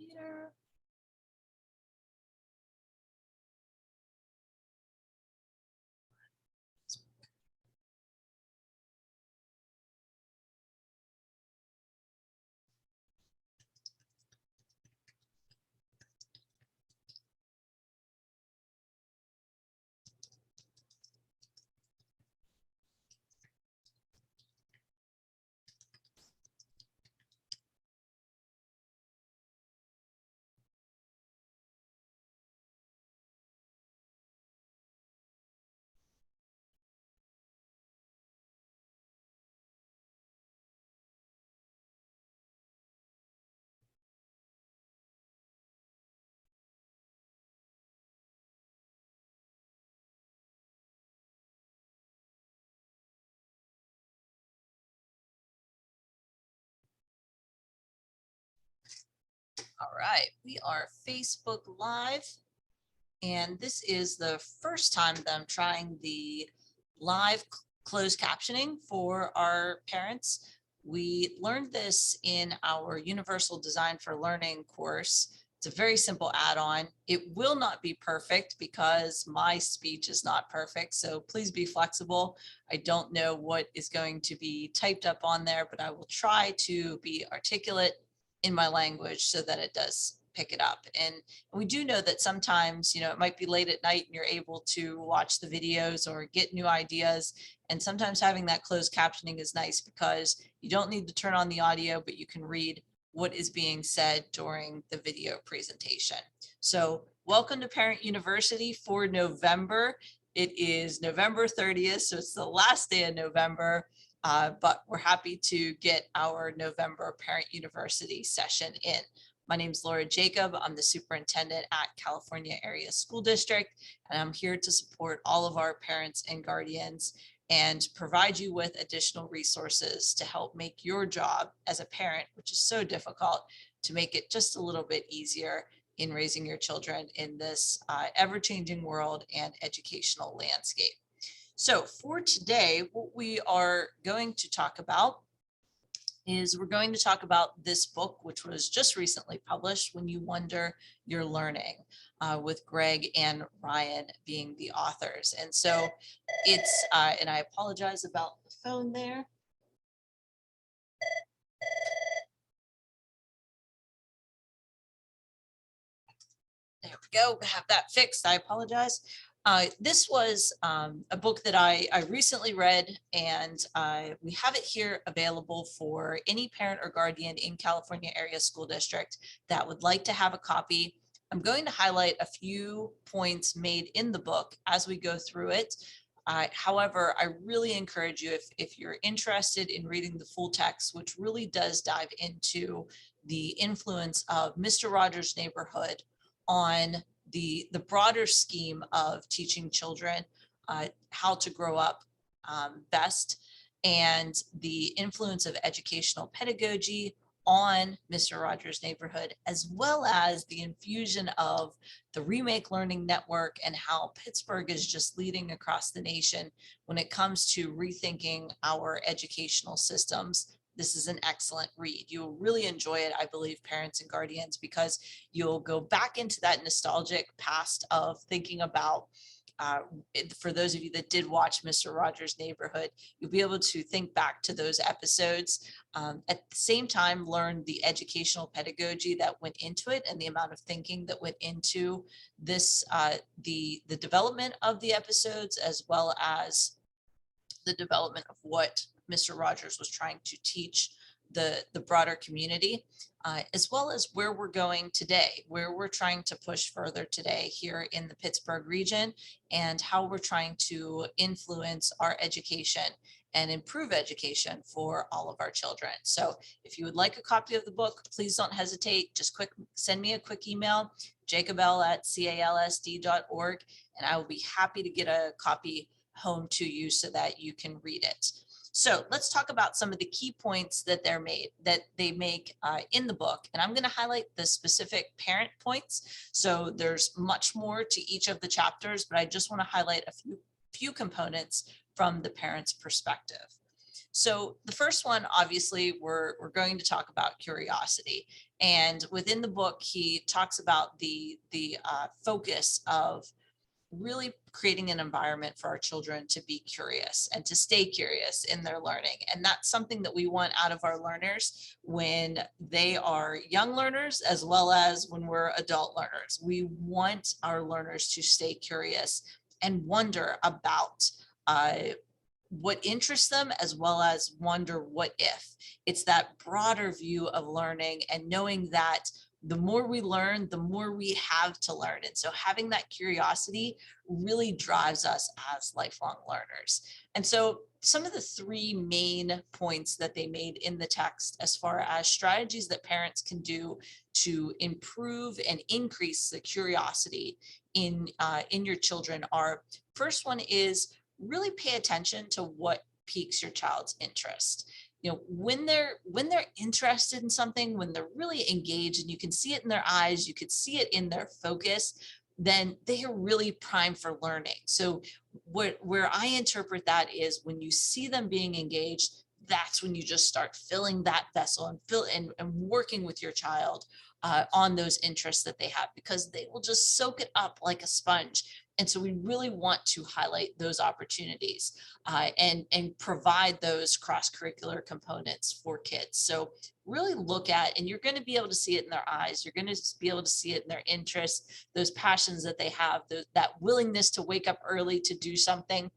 computer. All right, we are Facebook Live, and this is the first time that I'm trying the live closed captioning for our parents. We learned this in our Universal Design for Learning course. It's a very simple add-on. It will not be perfect because my speech is not perfect, so please be flexible. I don't know what is going to be typed up on there, but I will try to be articulate in my language so that it does pick it up. And we do know that sometimes, it might be late at night and you're able to watch the videos or get new ideas. And sometimes having that closed captioning is nice because you don't need to turn on the audio, but you can read what is being said during the video presentation. So welcome to Parent University for November. It is November 30th, so it's the last day of November. But we're happy to get our November Parent University session in. My name is Laura Jacob. I'm the superintendent at California Area School District, and I'm here to support all of our parents and guardians and provide you with additional resources to help make your job as a parent, which is so difficult, to make it just a little bit easier in raising your children in this ever-changing world and educational landscape. So for today, what we are going to talk about is we're going to talk about this book, which was just recently published, When You Wonder You're Learning, with Greg and Ryan being the authors. And so it's, and I apologize about the phone there. There we go, have that fixed, I apologize. This was a book that I recently read, and we have it here available for any parent or guardian in California Area School District that would like to have a copy. I'm going to highlight a few points made in the book as we go through it. However, I really encourage you, if you're interested in reading the full text, which really does dive into the influence of Mr. Rogers' Neighborhood on the broader scheme of teaching children how to grow up best, and the influence of educational pedagogy on Mr. Rogers' Neighborhood, as well as the infusion of the Remake Learning Network and how Pittsburgh is just leading across the nation when it comes to rethinking our educational systems. This is an excellent read. You'll really enjoy it, I believe, parents and guardians, because you'll go back into that nostalgic past of thinking about, for those of you that did watch Mr. Rogers' Neighborhood, you'll be able to think back to those episodes. At the same time, learn the educational pedagogy that went into it and the amount of thinking that went into this, the development of the episodes, as well as the development of what Mr. Rogers was trying to teach the broader community, as well as where we're going today, where we're trying to push further today here in the Pittsburgh region, and how we're trying to influence our education and improve education for all of our children. So if you would like a copy of the book, please don't hesitate. Just send me a quick email, jacobl@calsd.org, and I will be happy to get a copy home to you so that you can read it. So let's talk about some of the key points that they make in the book. And I'm going to highlight the specific parent points. So there's much more to each of the chapters, but I just want to highlight a few components from the parent's perspective. So the first one, obviously, we're going to talk about curiosity. And within the book, he talks about the focus of really creating an environment for our children to be curious and to stay curious in their learning. And that's something that we want out of our learners when they are young learners, as well as when we're adult learners. We want our learners to stay curious and wonder about what interests them, as well as wonder what if. It's that broader view of learning and knowing that the more we learn, the more we have to learn. And so having that curiosity really drives us as lifelong learners. And so some of the three main points that they made in the text as far as strategies that parents can do to improve and increase the curiosity in your children are, first one is really pay attention to what piques your child's interest. When they're interested in something, when they're really engaged and you can see it in their eyes, you could see it in their focus, then they are really primed for learning. So where I interpret that is when you see them being engaged, that's when you just start filling that vessel and working with your child on those interests that they have, because they will just soak it up like a sponge. And so we really want to highlight those opportunities and provide those cross-curricular components for kids. So really look at, and you're going to be able to see it in their eyes. You're going to be able to see it in their interests, those passions that they have, that willingness to wake up early to do something.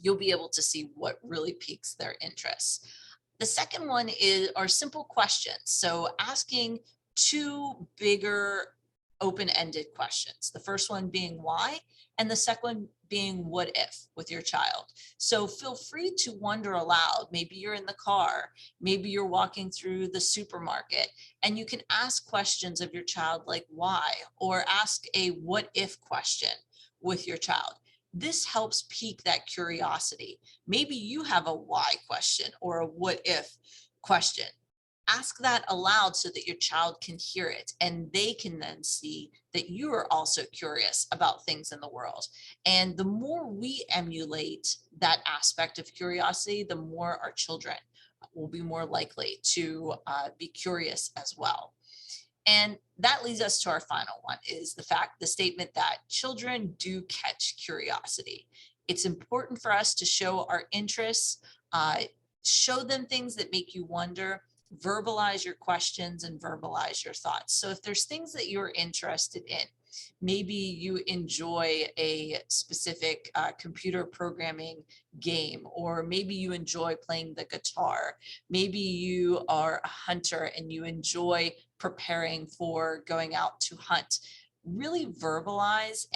You'll be able to see what really piques their interests. The second one are simple questions. So asking two bigger open-ended questions. The first one being why, and the second one being what if with your child. So feel free to wonder aloud. Maybe you're in the car, maybe you're walking through the supermarket, and you can ask questions of your child like why, or ask a what if question with your child. This helps pique that curiosity. Maybe you have a why question or a what if question. Ask that aloud so that your child can hear it, and they can then see that you are also curious about things in the world. And the more we emulate that aspect of curiosity, the more our children will be more likely to be curious as well. And that leads us to our final one, is the statement that children do catch curiosity. It's important for us to show our interests, show them things that make you wonder, verbalize your questions and verbalize your thoughts. So if there's things that you're interested in, maybe you enjoy a specific computer programming game, or maybe you enjoy playing the guitar. Maybe you are a hunter and you enjoy preparing for going out to hunt. Really verbalize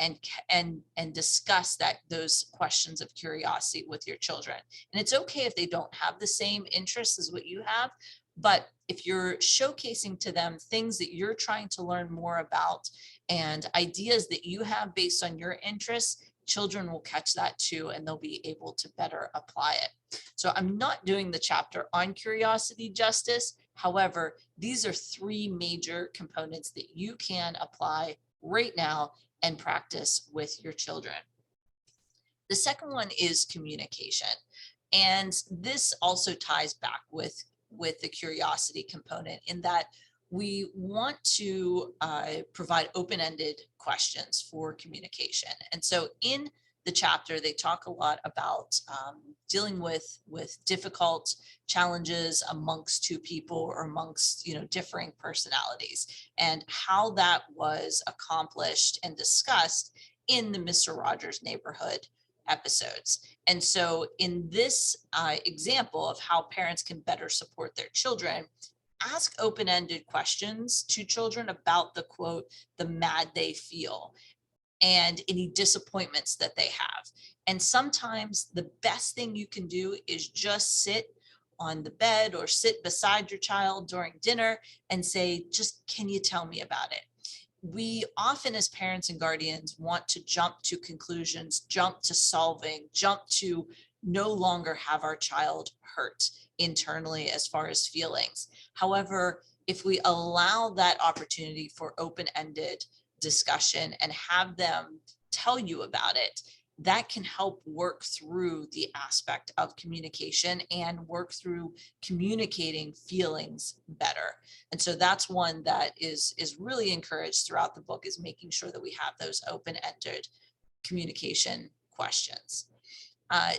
and discuss those questions of curiosity with your children. And it's okay if they don't have the same interests as what you have, but if you're showcasing to them things that you're trying to learn more about and ideas that you have based on your interests, children will catch that too, and they'll be able to better apply it. So I'm not doing the chapter on curiosity justice. However, these are three major components that you can apply right now and practice with your children. The second one is communication. And this also ties back with the curiosity component, in that we want to provide open-ended questions for communication. And so in the chapter, they talk a lot about dealing with difficult challenges amongst two people or amongst differing personalities, and how that was accomplished and discussed in the Mr. Rogers' Neighborhood episodes. And so in this example of how parents can better support their children, ask open-ended questions to children about the quote, the mad they feel, and any disappointments that they have. And sometimes the best thing you can do is just sit on the bed or sit beside your child during dinner and say, just, can you tell me about it? We often, as parents and guardians, want to jump to conclusions, jump to solving, jump to no longer have our child hurt internally as far as feelings. However, if we allow that opportunity for open-ended discussion and have them tell you about it, that can help work through the aspect of communication and work through communicating feelings better. And so that's one that is really encouraged throughout the book, is making sure that we have those open-ended communication questions.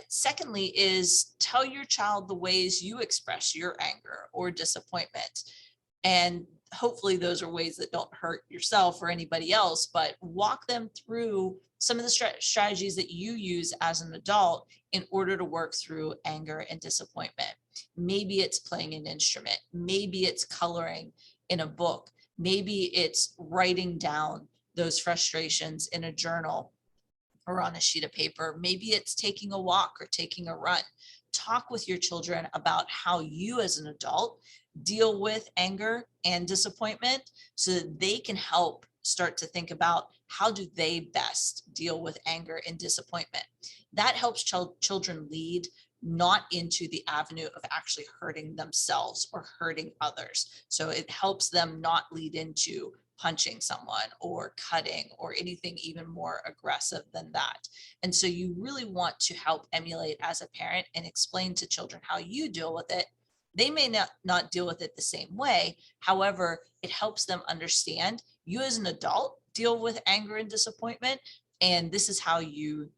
Secondly is tell your child the ways you express your anger or disappointment. And hopefully those are ways that don't hurt yourself or anybody else, but walk them through some of the strategies that you use as an adult in order to work through anger and disappointment. Maybe it's playing an instrument. Maybe it's coloring in a book. Maybe it's writing down those frustrations in a journal or on a sheet of paper. Maybe it's taking a walk or taking a run. Talk with your children about how you as an adult deal with anger and disappointment so that they can help start to think about how do they best deal with anger and disappointment. That helps children lead not into the avenue of actually hurting themselves or hurting others. So it helps them not lead into punching someone or cutting or anything even more aggressive than that. And so you really want to help emulate as a parent and explain to children how you deal with it. They may not deal with it the same way. However, it helps them understand you as an adult deal with anger and disappointment, and this is how you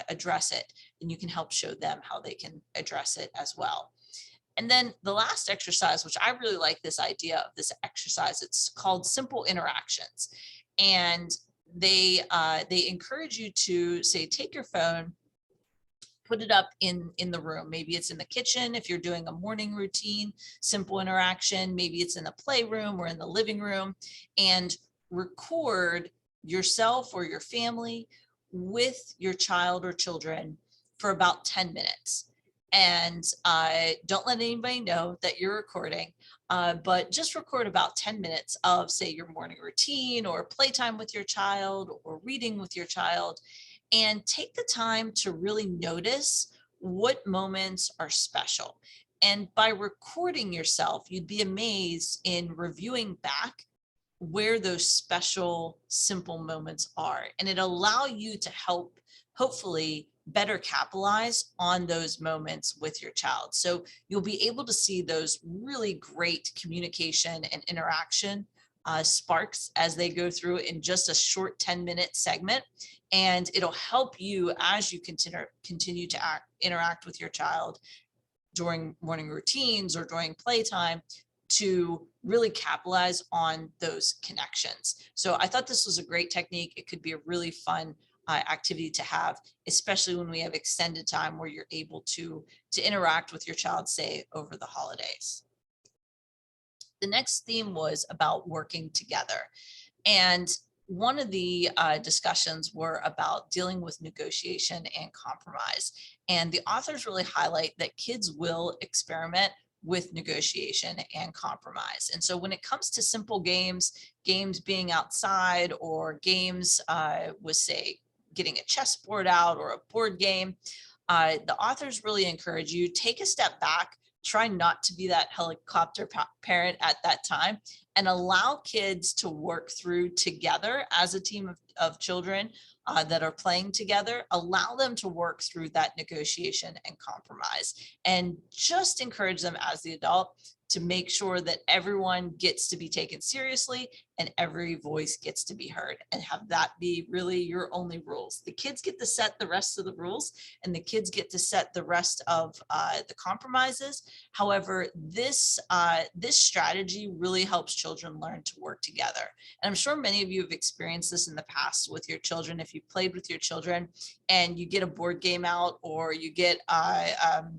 address it. And you can help show them how they can address it as well. And then the last exercise, which I really like this idea of this exercise, it's called simple interactions. And they encourage you to say, take your phone, put it up in the room. Maybe it's in the kitchen if you're doing a morning routine, simple interaction. Maybe it's in the playroom or in the living room, and record yourself or your family with your child or children for about 10 minutes. And don't let anybody know that you're recording, but just record about 10 minutes of, say, your morning routine or playtime with your child or reading with your child, and take the time to really notice what moments are special. And by recording yourself, you'd be amazed in reviewing back where those special, simple moments are. And it allow you to help, hopefully, better capitalize on those moments with your child. So you'll be able to see those really great communication and interaction sparks as they go through in just a short 10-minute segment. And it'll help you as you continue to interact with your child during morning routines or during playtime to really capitalize on those connections. So I thought this was a great technique. It could be a really fun activity to have, especially when we have extended time where you're able to interact with your child, say, over the holidays. The next theme was about working together. And one of the discussions were about dealing with negotiation and compromise. And the authors really highlight that kids will experiment with negotiation and compromise. And so when it comes to simple games being outside, or games with, say, getting a chessboard out or a board game, the authors really encourage you, take a step back, try not to be that helicopter parent at that time, and allow kids to work through together as a team of children that are playing together. Allow them to work through that negotiation and compromise, and just encourage them as the adult to make sure that everyone gets to be taken seriously and every voice gets to be heard, and have that be really your only rules. The kids get to set the rest of the rules, and the kids get to set the rest of the compromises. However, this strategy really helps children learn to work together. And I'm sure many of you have experienced this in the past with your children. If you played with your children and you get a board game out, or you get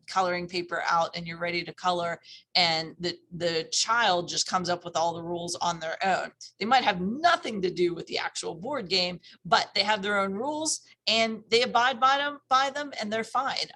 coloring paper out and you're ready to color, and the child just comes up with all the rules on their own. They might have nothing to do with the actual board game, but they have their own rules and they abide by them, and they're fine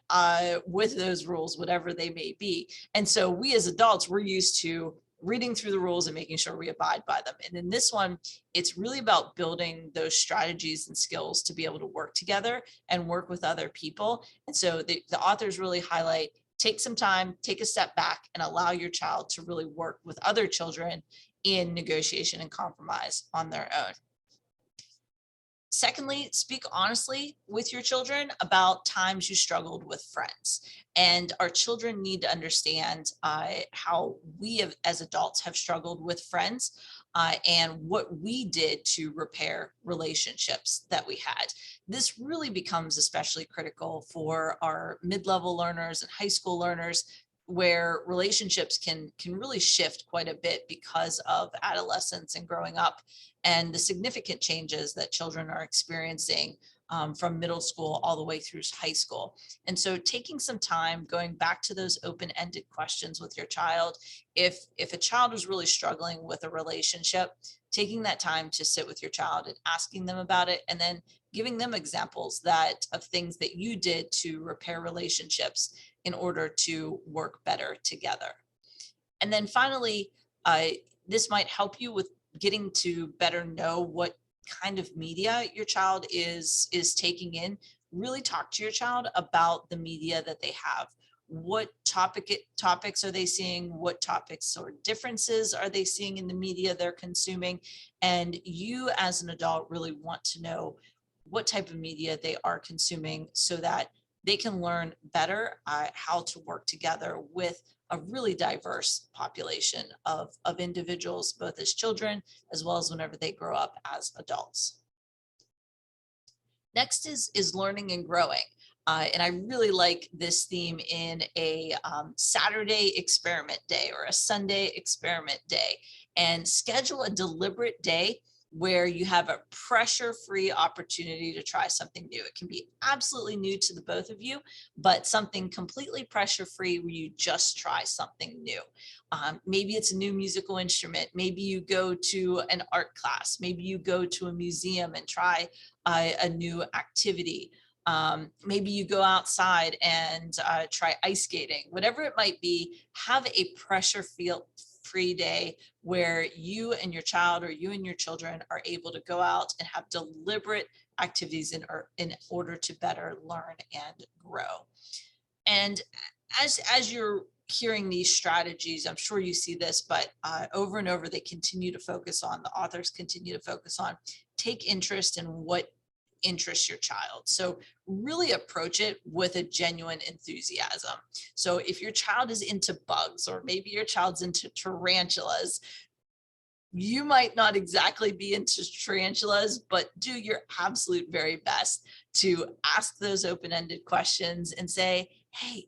with those rules, whatever they may be. And so we as adults, we're used to reading through the rules and making sure we abide by them. And in this one, it's really about building those strategies and skills to be able to work together and work with other people. And so the authors really highlight, take some time, take a step back, and allow your child to really work with other children in negotiation and compromise on their own. Secondly, speak honestly with your children about times you struggled with friends. And our children need to understand how we as adults have struggled with friends, and what we did to repair relationships that we had. This really becomes especially critical for our mid-level learners and high school learners, where relationships can really shift quite a bit because of adolescence and growing up, and the significant changes that children are experiencing from middle school all the way through high school. And so taking some time, going back to those open-ended questions with your child, if a child is really struggling with a relationship, taking that time to sit with your child and asking them about it, and then giving them examples that of things that you did to repair relationships in order to work better together. And then finally, uh, this might help you with getting to better know what kind of media your child is taking in. Really talk to your child about the media that they have. What topics are they seeing? What topics or differences are they seeing in the media they're consuming? And you as an adult really want to know what type of media they are consuming, so that they can learn better how to work together with a really diverse population of individuals, both as children as well as whenever they grow up as adults. Next is learning and growing. And I really like this theme in a Saturday experiment day or a Sunday experiment day, and schedule a deliberate day where you have a pressure-free opportunity to try something new. It can be absolutely new to the both of you, but something completely pressure-free where you just try something new. Maybe it's a new musical instrument. Maybe you go to an art class. Maybe you go to a museum and try a new activity. Maybe you go outside and try ice skating. Whatever it might be, have a pressure-free day where you and your child or you and your children are able to go out and have deliberate activities in order to better learn and grow. And as you're hearing these strategies, I'm sure you see this, but over and over, they continue to focus on, the authors continue to focus on, take interest in what interests your child. So really approach it with a genuine enthusiasm. So if your child is into bugs, or maybe your child's into tarantulas, you might not exactly be into tarantulas, but do your absolute very best to ask those open-ended questions and say, hey,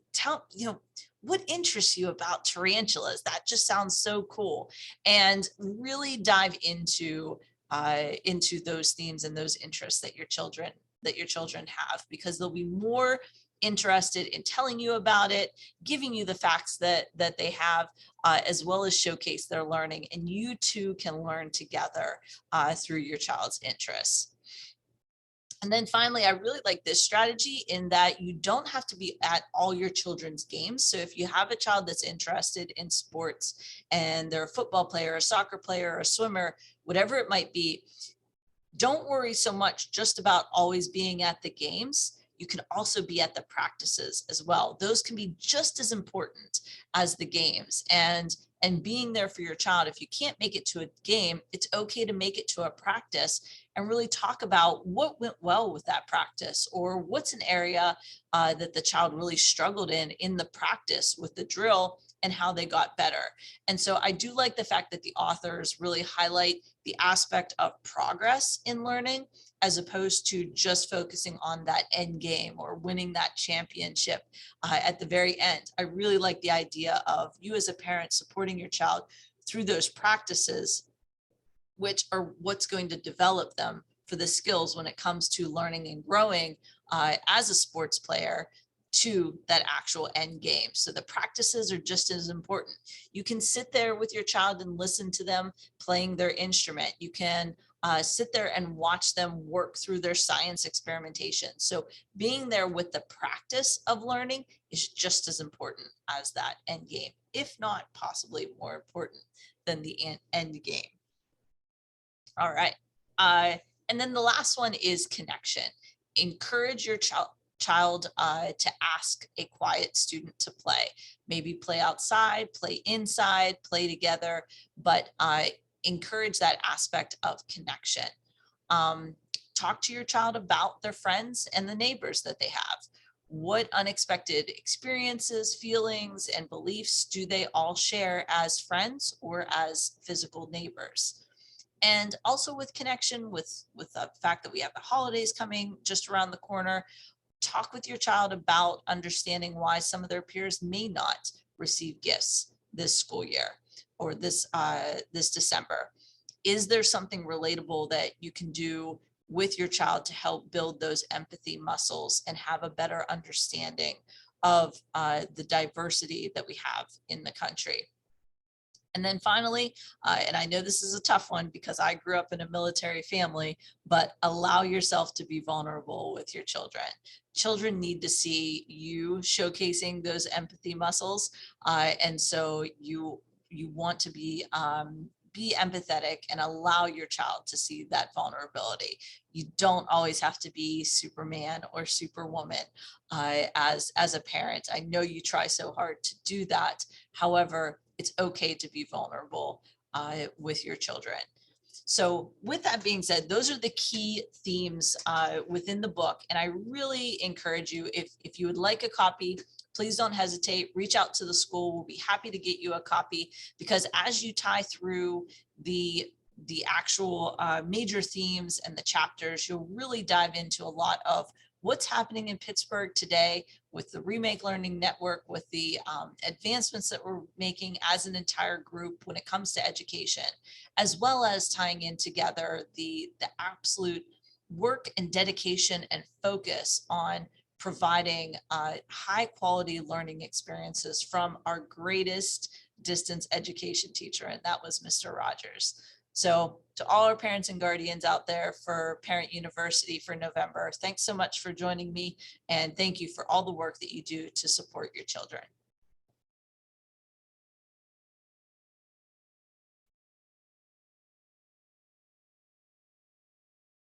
what interests you about tarantulas? That just sounds so cool. And really dive into those themes and those interests that your children have, because they'll be more interested in telling you about it, giving you the facts that they have, as well as showcase their learning, and you two can learn together through your child's interests. And then finally, I really like this strategy in that you don't have to be at all your children's games. So if you have a child that's interested in sports and they're a football player, a soccer player, a swimmer, whatever it might be, don't worry so much just about always being at the games. You can also be at the practices as well. Those can be just as important as the games. And being there for your child. If you can't make it to a game, it's okay to make it to a practice and really talk about what went well with that practice, or what's an area that the child really struggled in the practice with the drill, and how they got better. And so I do like the fact that the authors really highlight the aspect of progress in learning, as opposed to just focusing on that end game or winning that championship at the very end. I really like the idea of you as a parent supporting your child through those practices, which are what's going to develop them for the skills when it comes to learning and growing as a sports player to that actual end game. So the practices are just as important. You can sit there with your child and listen to them playing their instrument. You can sit there and watch them work through their science experimentation. So being there with the practice of learning is just as important as that end game, if not possibly more important than the end game. All right. And then the last one is connection. Encourage your child to ask a quiet student to play. Maybe play outside, play inside, play together, but encourage that aspect of connection. talk to your child about their friends and the neighbors that they have. What unexpected experiences, feelings, and beliefs do they all share as friends or as physical neighbors? And also with connection with the fact that we have the holidays coming just around the corner, talk with your child about understanding why some of their peers may not receive gifts this school year or this December. Is there something relatable that you can do with your child to help build those empathy muscles and have a better understanding of the diversity that we have in the country? And then finally, and I know this is a tough one because I grew up in a military family, but allow yourself to be vulnerable with your children. Children need to see you showcasing those empathy muscles. And so you want to be empathetic and allow your child to see that vulnerability. You don't always have to be Superman or Superwoman as a parent. I know you try so hard to do that. However, it's okay to be vulnerable with your children. So with that being said, those are the key themes within the book. And I really encourage you, if you would like a copy, please don't hesitate, reach out to the school. We'll be happy to get you a copy, because as you tie through the actual major themes and the chapters, you'll really dive into a lot of what's happening in Pittsburgh today with the Remake Learning Network, with the advancements that we're making as an entire group when it comes to education, as well as tying in together the absolute work and dedication and focus on providing high quality learning experiences from our greatest distance education teacher, and that was Mr. Rogers. So to all our parents and guardians out there for Parent University for November, thanks so much for joining me, and thank you for all the work that you do to support your children.